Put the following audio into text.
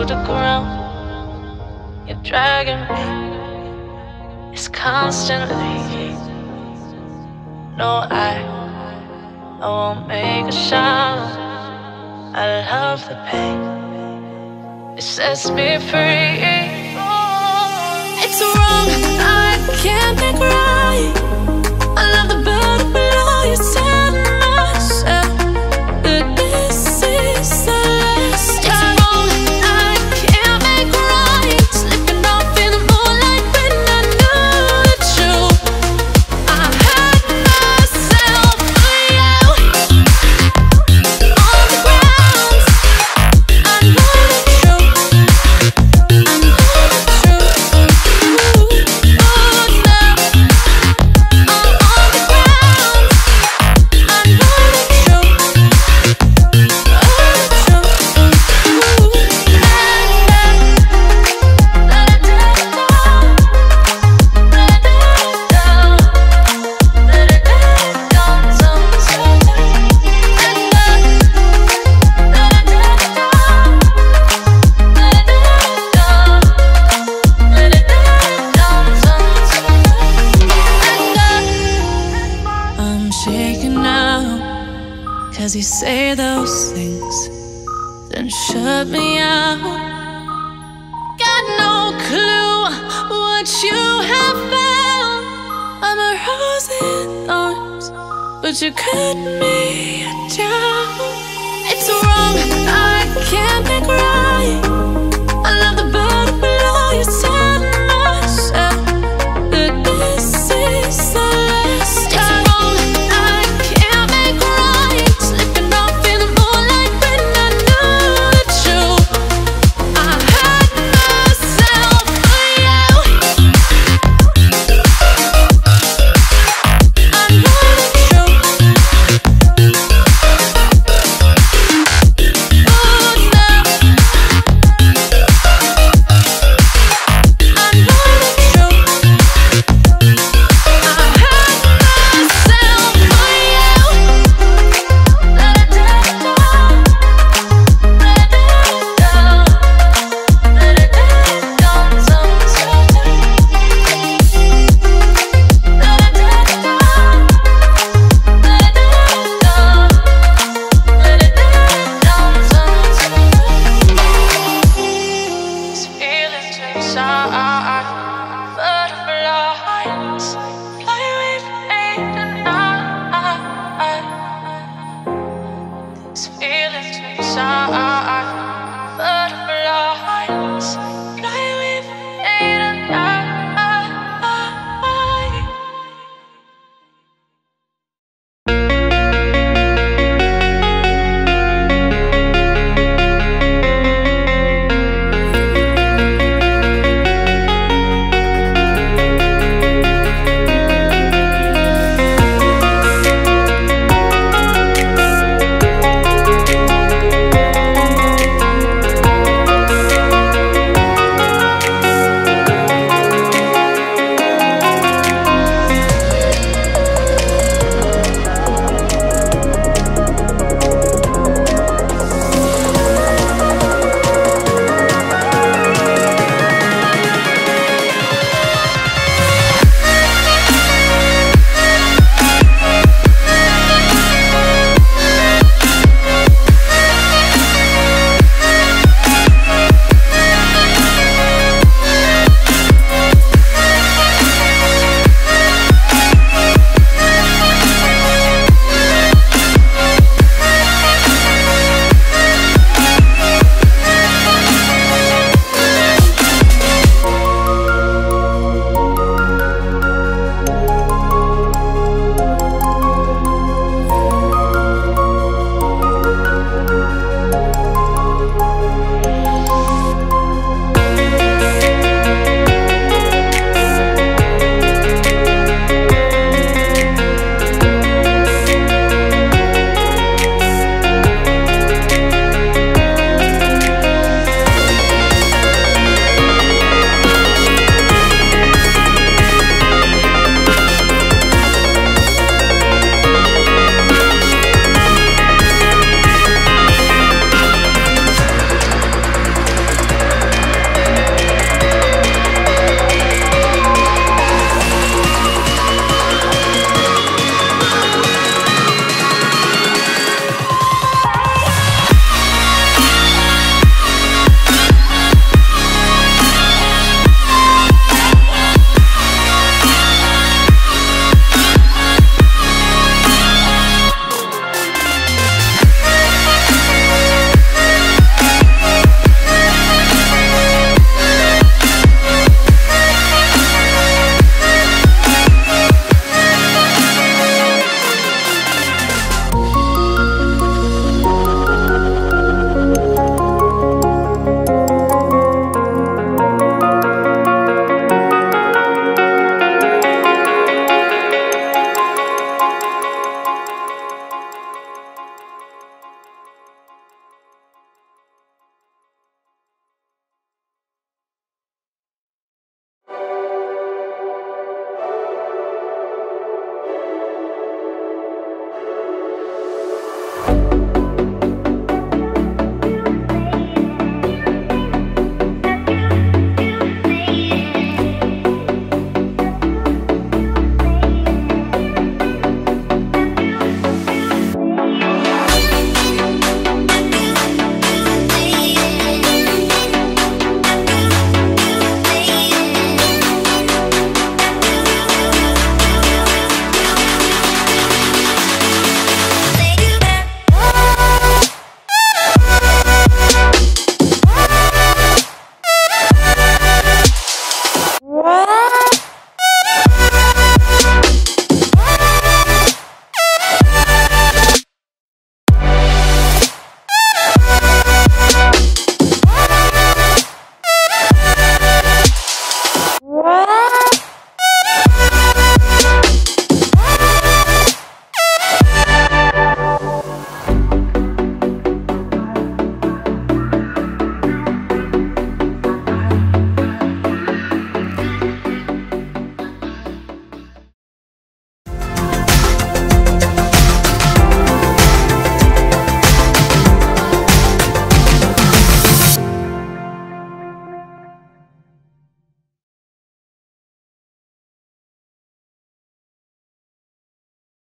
the ground. You're dragging me. It's constantly. No, I won't make a sound. I love the pain. It sets me free. It's wrong, I can't think right. I love the bird below you. Tell myself that this is the last time. It's wrong, I can't make right. Slipping off in the moonlight when I knew the truth. I hurt myself for you. On the ground, I know the truth. I know the truth. Cause you say those things, then shut me out. Got no clue what you have found. I'm a rose in thorns, but you cut me down. It's wrong, I can't think right.